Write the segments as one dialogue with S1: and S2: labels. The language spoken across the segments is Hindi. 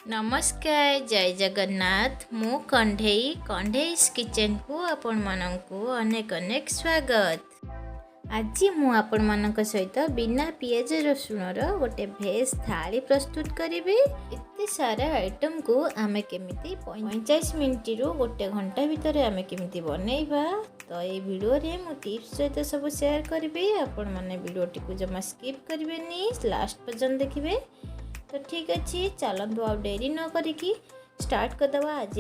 S1: नमस्कार जय जगन्नाथ मु कंढेई किचन को आपण मानंकु अनेक अनेक स्वागत। आज मु आपण मानक सहित बिना पियाज रसुण गोटे भेज थाली प्रस्तुत करी। एते सारा आइटम को आमे केमिति 45 मिनिट रु गोटे घंटा भितर आमे केमिति बनैबा तो ये वीडियो रे मु टिप्स सहित सब शेयर करी। आपण माने वीडियो टी को जमा स्किप करिवेनी लास्ट पर्यंत देखिबे। तो ठीक अच्छे चलतु आ डेरी न करिकी स्टार्ट करदवा आज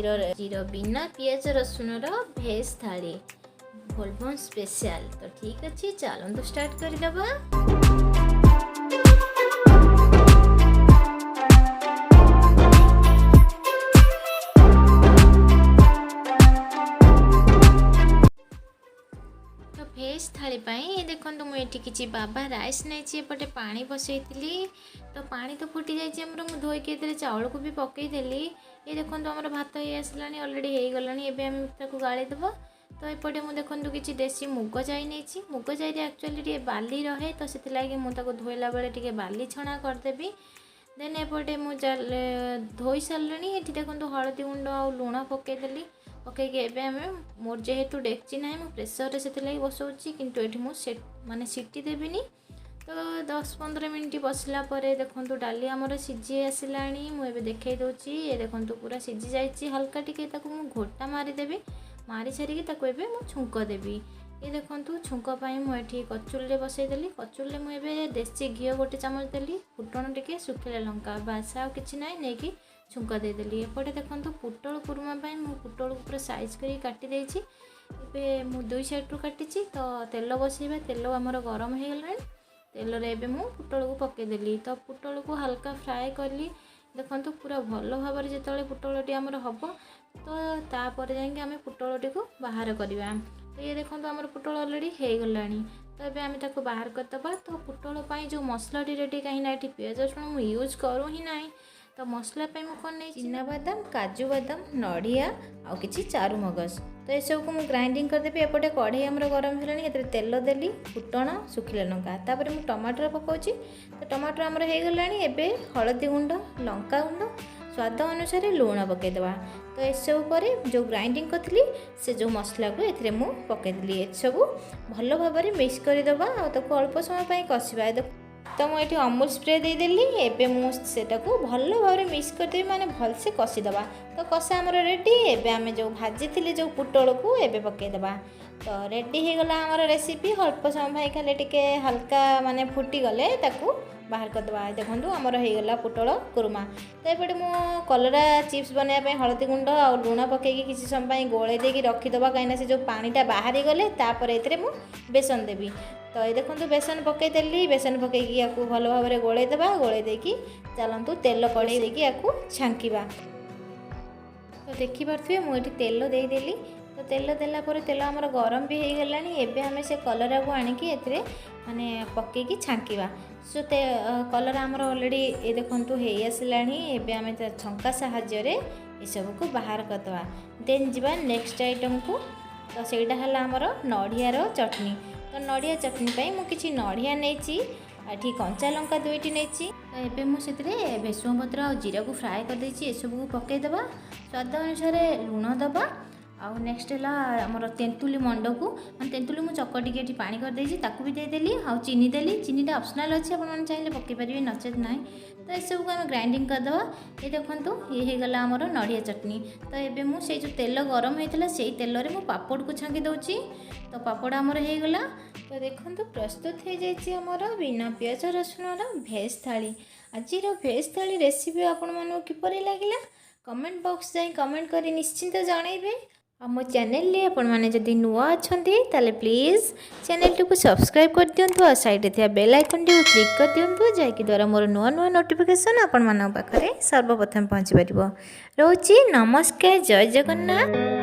S1: बिना पियाज रसुण भेज थाली भोलबम स्पेशल। तो ठीक अच्छे चलतु स्टार्ट करदवा। भेज थाली पाई देखो मुझे किसी बाबा राइस नहीं एपटे पानी बसई तो पानी तो फुटी जाइए धोईकी चाउल को भी पकईदेली। ये देखो आम भात ही आसला अलरेडी हो गला एवं गाड़ी देव। तो एपटे मुझे देखो किसी देसी मुग जाई नहीं मुग जाई एक्चुअली टे बाली रहे तो से मुझे धोला बेले टे बाली छणा करदेवी। देन एपटे मुझे धोई सारे ये देखो हलदी गुंड आ लुण पकईदेली पकईकि एवं मोर जेहेतु डेक्ची ना मुझे प्रेसर से बसाऊँगी किंतु ये मुझे माने सीटी देविनी। तो 10-15 मिनट बसला देखो डाली आमर सीझी आसला मुझे देखई दूसरी। ये देखो पूरा सीझी जाइए हल्का टिके घोटा मारिदेवी मारी सारिकी छुंक देवी। ये देखो छुंक मुझे कचुरी बसईदेली कचुरी मुझे देसी घी गोटे चामच देली फुटण टे सुखिला लंका बास आ कि ना नहीं छुंक देदेली। एपटे देखो पुटल कुर्मा मु पुटल को पूरा साइज कर काटी देछि मु दुई साइड रू काटी। तो तेल बसैबा तेल आमर गरम हो गला तेल रे मु पुटल को पकईदेली। तो पुटल को हल्का फ्राए कली देखो पूरा भल भाव जो पुटल टी आमर हम तो तापर जाकि आम पुटल टी को बाहर करवा। तो ये देखो आमर पुटल अलरेडी हो गला तो ये आम ताको बाहर करदे। तो पुटल जो मसला रेडी कहीं पियाज रसुण मुझे यूज करूँ ही ना। तो मसला कौन नहीं चिना बादाम काजू बादाम नड़िया आउ कि चारू मगज तो ये सब को मुझे ग्राइंडिंग करदेवी। एपटे कढ़ई आमर गरम है तेल देली फुटण सुखिला लंका तापर मुझे टमाटर पकाउची। तो टमाटर आमर हो गला एवं हलदी गुंड लंका गुंड स्वाद अनुसार लुण पकईदेवा। तो ये सब पर जो ग्राइंडिंग करी से जो मसला को ये पकईदेली ये सब भल भाव में मिक्स करदे और अल्प समय कसवा। तो मुझे अमूल स्प्रे देदेली एवं मुझे भल भाव में मिक्स करदेवी माने भल से कषिदबा। तो कषा आमर रेडी एवं आम जो भाजी थी जो पुटल को एवं पकईदेवा। तो रेडी हो गला आमर रेसिपी अल्प समय खाली टिके हल्का माने फुटी गले ताकू बाहर करदे। देखो आमर हो गला पुटल कुर्मा। तो ये मु कलरा चिप्स बनाया हलदी गुंड आ लुण पकईकी किसी समय गोले देकी रखीदबा कहीं से जो पानीटा बाहरी गले तापर ये बेसन देवी। तो ये देखो बेसन पकईदेली बेसन पकईकी या भल भाव में गोले देवा गोले देकी चलतु तेल कड़े देकी या छांकिबा। तो देखिपे मुझे तेल देदेली। तो तेल देला तेल आमर गरम भी हो गला एवं आम से कलरा को आणिकी माने पकईकी छांकिबा। सो कलर आमर अलरेडी ये देखो हो आसला एवं आम छंका साहाय्य ये सब को बाहर करदे। देन जीवा नेक्स्ट आइटम को। तो सेटा है आमर नड़ियार चटनी। तो नड़िया चटनी मु किछि नड़िया नहीं एठी कंचा लंका दुईटी नहीं। तो ये मुझे भेसुआ पत्र और जीरा को फ्राए कर देछि ये सब को पकईदेवा स्वाद अनुसार लुण दबा। आउ नेक्स्ट है आमर तेंतुली मंड को तेंतुली मुझे चकटिकी पानी कर ताकू भी देदेली आउ चीनी देली चीनीटा ऑप्शनल अच्छे आपने चाहिए पकईपारे नचेत ना। तो ये सब को आम ग्राइंडिंग करदे। ये देखो ये हो गला आमर नड़िया चटनी। तो ये मुझे जो तेल गरम होता से तेल रे मु पापड़ को छांकी दूची। तो पापड़ आमर हो गला। तो देखो प्रस्तुत हो जाइए आमर बिना पियाज रसुण भेज थाली। आज भेज थाली रेसिपी आपण मानू किपरि लागिला कमेंट बॉक्स जाई कमेंट करी निश्चिंत जनइबे। और मो चैनल रे आपण माने जदि नुआ अछंती ताले प्लीज चैनल को सब्सक्राइब कर दियंतु और साइड रे बेल आइकन टी क्लिक कर दियंतु जाकि द्वारा मोर नुआ नुआ नोटिफिकेशन आपण मानक पाखरे सर्वप्रथम पहुंची परिबो। रोची नमस्कार जय जगन्नाथ।